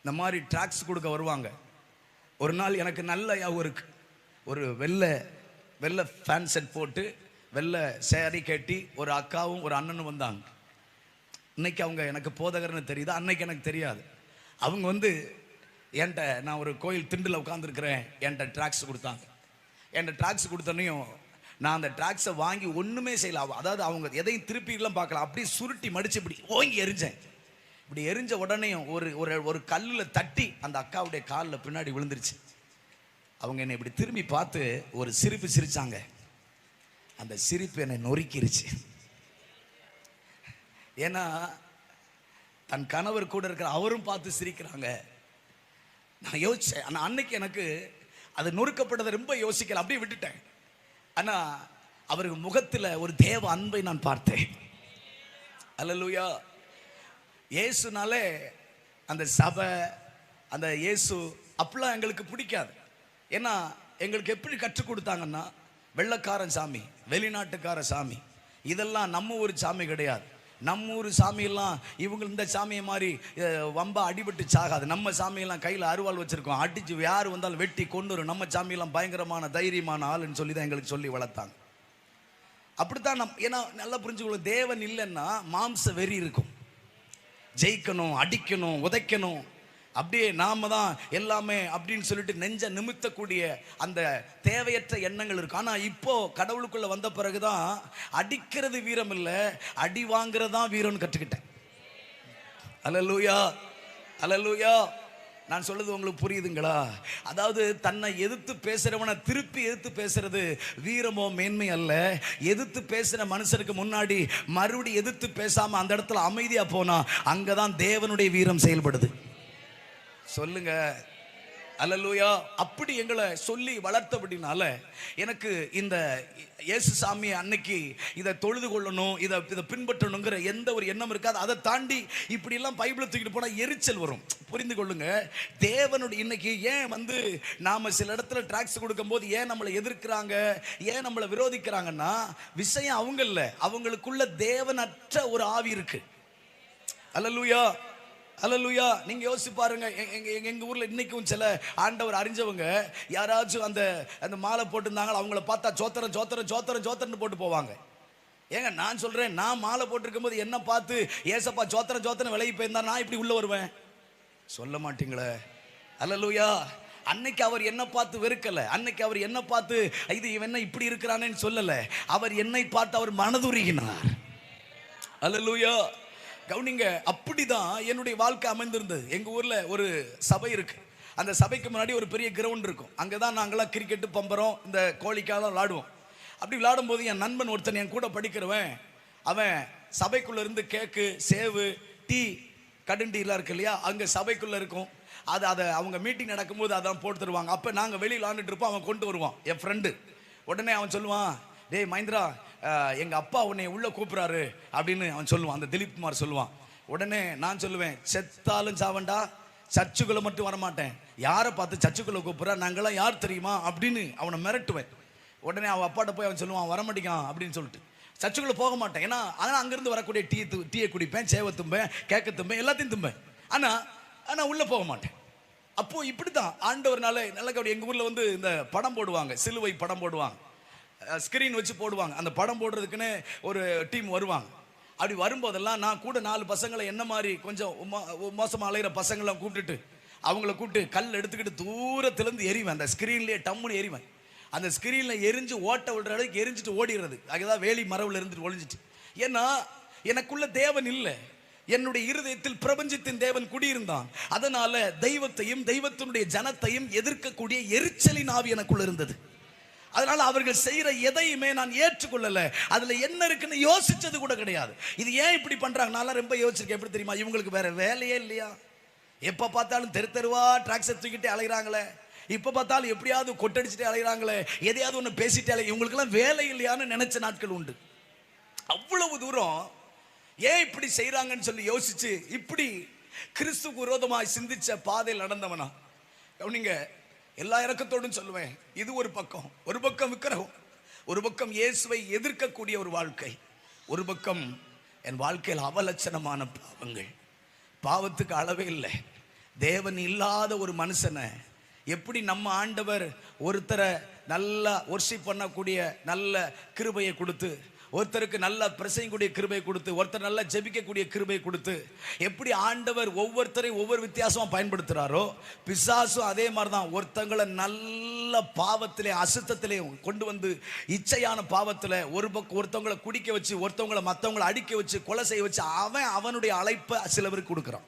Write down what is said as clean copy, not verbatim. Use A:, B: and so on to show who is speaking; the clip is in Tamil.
A: இந்த மாதிரி ட்ராக்ஸ் கொடுக்க வருவாங்க. ஒரு நாள் எனக்கு நல்ல ஞாபகம் இருக்கு. ஒரு வெள்ளை வெள்ளை ஃபேன் செட் போட்டு வெள்ளை சேரி கட்டி ஒரு அக்காவும் ஒரு அண்ணனும் வந்தாங்க. இன்னைக்கு அவங்க எனக்கு போதகர்னு தெரியுது, அன்னைக்கு எனக்கு தெரியாது. அவங்க வந்து என்கிட்ட, நான் ஒரு கோயில் திண்டில் உட்காந்துருக்கிறேன், என்கிட்ட ட்ராக்ஸ் கொடுத்தாங்க. என்கிட்ட ட்ராக்ஸ் கொடுத்தோன்னையும் நான் அந்த ட்ராக்ஸை வாங்கி ஒன்றுமே செய்யலாம். அதாவது அவங்க எதையும் திருப்பிலாம் பார்க்கலாம், அப்படியே சுருட்டி மடித்து இப்படி ஓங்கி எரிஞ்சேன். இப்படி எரிஞ்ச உடனேயும் ஒரு ஒரு கல்லில் தட்டி அந்த அக்காவுடைய காலில் பின்னாடி விழுந்துருச்சு. அவங்க என்னை இப்படி திரும்பி பார்த்து ஒரு சிரிப்பு சிரிச்சாங்க. அந்த சிரிப்பு என்னை நொறுக்கிருச்சு. ஏன்னா தன் கணவர் கூட இருக்கிற அவரும் பார்த்து சிரிக்கிறாங்க. நான் யோசிச்சேன். ஆனால் அன்னைக்கு எனக்கு அது நொறுக்கப்பட்டதை ரொம்ப யோசிக்கல, அப்படியே விட்டுட்டேன். ஆனால் அவருக்கு முகத்தில் ஒரு தேவ அன்பை நான் பார்த்தேன். அல்லேலூயா. இயேசுனாலே அந்த சபை, அந்த இயேசு அப்படிலாம் எங்களுக்கு பிடிக்காது. ஏன்னா எங்களுக்கு எப்படி கற்றுக் கொடுத்தாங்கன்னா, வெள்ளைக்காரன் சாமி, வெளிநாட்டுக்கார சாமி, இதெல்லாம் நம்ம ஊர் சாமி கிடையாது. நம்ம ஊர் சாமியெல்லாம் இவங்க இந்த சாமியை மாதிரி வம்பா அடிபட்டு சாகாது. நம்ம சாமியெல்லாம் கையில் அருவாள் வச்சுருக்கோம், அடித்து யார் வந்தாலும் வெட்டி கொண்டுரும். நம்ம சாமியெல்லாம் பயங்கரமான தைரியமான ஆளுன்னு சொல்லி தான் எங்களுக்கு சொல்லி வளர்த்தாங்க. அப்படித்தான் ஏன்னா நல்லா புரிஞ்சுக்கொள்ள, தேவன் இல்லைன்னா மாம்ச வெறி இருக்கும். ஜெயிக்கணும், அடிக்கணும், உதைக்கணும், அப்படியே நாம தான் எல்லாமே அப்படின்னு சொல்லிட்டு நெஞ்ச நிமித்தக்கூடிய அந்த தேவையற்ற எண்ணங்கள் இருக்கும். ஆனால் இப்போ கடவுளுக்குள்ள வந்த பிறகுதான் அடிக்கிறது வீரம் இல்லை, அடி வாங்குறதான் வீரம்னு கற்றுக்கிட்டேன். அல்லேலூயா, அல்லேலூயா. நான் சொல்றது உங்களுக்கு புரியுதுங்களா? அதாவது தன்னை எதிர்த்து பேசுறவனை திருப்பி எதிர்த்து பேசுறது வீரமோ மேன்மை அல்ல. எதிர்த்து பேசுற மனுஷனுக்கு முன்னாடி மறுபடி எதிர்த்து பேசாம அந்த இடத்துல அமைதியா போனா அங்கதான் தேவனுடைய வீரம் செயல்படுது. சொல்லுங்க அல்லேலூயா. அப்படி எங்களை சொல்லி வளர்த்தபடினால எனக்கு இந்த இயேசு சாமி அன்னைக்கு இதை தொழுது கொள்ளணும், இதை பின்பற்றணுங்கிற எந்த ஒரு எண்ணம் இருக்காது. அதை தாண்டி இப்படியெல்லாம் பைபிளை தூக்கிட்டு போனால் எரிச்சல் வரும். புரிந்து கொள்ளுங்க, தேவனுடைய இன்னைக்கு ஏன் வந்து நாம சில இடத்துல ட்ராக்ஸ் கொடுக்கும்போது ஏன் நம்மளை எதிர்க்கிறாங்க, ஏன் நம்மளை விரோதிக்கிறாங்கன்னா, விஷயம் அவங்க இல்லை, அவங்களுக்குள்ள தேவனற்ற ஒரு ஆவி இருக்கு. அல்லேலூயா, அல்லேலூயா. நீங்க யோசிச்சு பாருங்க, எங்க ஊர்ல இன்னைக்கும் சில ஆண்டவர் அறிஞ்சவங்க யாராச்சும் அந்த மாலை போட்டிருந்தாங்களா அவங்கள பார்த்தா சோத்திரம் சோத்திரம் சோத்திரம் சோத்திரன்னு போட்டு போவாங்க. ஏங்க நான் சொல்றேன், நான் மாலை போட்டிருக்கும் போது என்ன பார்த்து ஏசப்பா சோத்திரம் சோத்திரம் விலகி போயிருந்தா நான் இப்படி உள்ள வருவேன்? சொல்ல மாட்டீங்களே. அல்லேலூயா. அன்னைக்கு அவர் என்ன பார்த்து வெறுக்கல, அன்னைக்கு அவர் என்ன பார்த்து இது இவன் இப்படி இருக்கிறானேன்னு சொல்லல. அவர் என்னை பார்த்து அவர் மனதுருகினார். அல்லேலூயா. கவுனிங்க, அப்படிதான் என்னுடைய வாழ்க்கை அமைந்திருந்தது. எங்க ஊர்ல ஒரு சபை இருக்கு. அந்த சபைக்கு முன்னாடி ஒரு பெரிய கிரவுண்ட் இருக்கும். அங்கதான் நாங்களாம் கிரிக்கெட்டு, பம்பரம், இந்த கோழிக்காலாம் விளாடுவோம். அப்படி விளாடும் போது என் நண்பன் ஒருத்தன் என் கூட படிக்கிறவன், அவன் சபைக்குள்ள இருந்து கேக்கு, சேவு, டீ, கடுண்டீலாம் இருக்கு இல்லையா, அங்க சபைக்குள்ள இருக்கும். அதை அவங்க மீட்டிங் நடக்கும்போது அதான் போட்டு தருவாங்க. அப்ப நாங்க வெளியில் விளாண்டுட்டு இருப்போம், அவன் கொண்டு வருவான் என் ஃப்ரெண்டு. உடனே அவன் சொல்லுவான், டேய் மஹிந்திரா, எங்க அப்பா உன்னை உள்ள கூப்பிடுறாரு அப்படின்னு அவன் சொல்லுவான். அந்த திலீப் குமார் சொல்லுவான். உடனே நான் சொல்லுவேன், செத்தாலும் சாவண்டா, சர்ச்சுக்குள்ள மட்டும் வரமாட்டேன். யாரை பார்த்து சர்ச்சுக்குள்ள கூப்பிடுறா, நாங்களாம் யார் தெரியுமா அப்படின்னு அவனை மிரட்டுவேன். உடனே அவன் அப்பாட்ட போய் அவன் சொல்லுவான், வரமாட்டேங்கான் அப்படின்னு சொல்லிட்டு சர்ச்சுக்குள்ள போக மாட்டேன். ஏன்னா அதனால் அங்கிருந்து வரக்கூடிய டீயை குடிப்பேன், சேவை தும்பேன், கேக்க தும்பேன், எல்லாத்தையும் தும்பேன். ஆனா உள்ள போக மாட்டேன். அப்போ இப்படித்தான் ஆண்டவர்னால நல்ல கபடி. எங்க ஊர்ல வந்து இந்த படம் போடுவாங்க, சிலுவை படம் போடுவாங்க, ஸ்கிரீன் வச்சு போடுவாங்க. அந்த படம் போடுறதுக்குன்னு ஒரு டீம் வருவாங்க. அப்படி வரும்போதெல்லாம் நான் கூட 4 பசங்களை என்ன மாதிரி கொஞ்சம் மோசமாக அலைகிற பசங்களாம் கூப்பிட்டுட்டு அவங்கள கூப்பிட்டு கல் எடுத்துக்கிட்டு தூரத்துலேருந்து எறிவேன். அந்த ஸ்கிரீன்லேயே டம்முன்னு எறிவேன். அந்த ஸ்கிரீனில் எரிஞ்சு ஓட்ட விடுற அளவுக்கு எரிஞ்சிட்டு ஓடிடுறது. அதுதான் வேலி மரவில் இருந்துட்டு ஒழிஞ்சிட்டு. ஏன்னா எனக்குள்ள தேவன் இல்லை, என்னுடைய இருதயத்தில் பிரபஞ்சத்தின் தேவன் குடியிருந்தான். அதனால தெய்வத்தையும் தெய்வத்தினுடைய ஜனத்தையும் எதிர்க்கக்கூடிய எரிச்சலின் ஆவி எனக்குள்ள இருந்தது. அதனால அவர்கள் செய்யற எதையுமே நான் ஏற்றுக்கொள்ளல. அதுல என்ன இருக்குன்னு யோசிச்சது கூட கிடையாது. இது ஏன் இப்படி பண்றாங்க நான் ரொம்ப யோசிச்சிருக்கேன். எப்படி தெரியுமா? இவங்களுக்கு வேற வேலையே இல்லையா? எப்ப பார்த்தாலும் தெருவா ட்ராக்ஸ் தூக்கிட்டே அலைகிறாங்களே, இப்ப பார்த்தாலும் எப்படியாவது கொட்டடிச்சுட்டே அலைகிறாங்களே, எதையாவது ஒன்று பேசிட்டே அலை, இவங்களுக்கெல்லாம் வேலை இல்லையான்னு நினைச்ச நாட்கள் உண்டு. அவ்வளவு தூரம் ஏன் இப்படி செய்யறாங்கன்னு சொல்லி யோசிச்சு இப்படி கிறிஸ்து விரோதமாய் சிந்திச்ச பாதையில் நடந்தவனா கவனிங்க. எல்லா இறக்கத்தோடும் சொல்லுவேன், இது ஒரு பக்கம் விக்கிரகம், ஒரு பக்கம் இயேசுவை எதிர்க்கக்கூடிய ஒரு வாழ்க்கை, ஒரு பக்கம் என் வாழ்க்கையில் அவலட்சணமான பாவங்கள். பாவத்துக்கு அளவே இல்லை. தேவன் இல்லாத ஒரு மனுஷனை எப்படி நம்ம ஆண்டவர் ஒருத்தரை நல்லா ஒர்ஷிப் பண்ணக்கூடிய நல்ல கிருபையை கொடுத்து, ஒருத்தருக்கு நல்ல பிரசங்கக்கூடிய கிருபை கொடுத்து, ஒருத்தர் நல்லா ஜெபிக்கக்கூடிய கிருபை கொடுத்து, எப்படி ஆண்டவர் ஒவ்வொருத்தரையும் ஒவ்வொரு வித்தியாசமா பயன்படுத்துறாரோ, பிசாசும் அதே மாதிரி தான் ஒருத்தங்களை நல்ல பாவத்திலே அசுத்தத்திலே கொண்டு வந்து, இச்சையான பாவத்தில் ஒருத்தவங்களை குடிக்க வச்சு, ஒருத்தவங்களை மற்றவங்களை அடிக்க வச்சு, கொலை செய்ய வச்சு, அவனுடைய அழைப்பை சிலவருக்கு கொடுக்குறான்.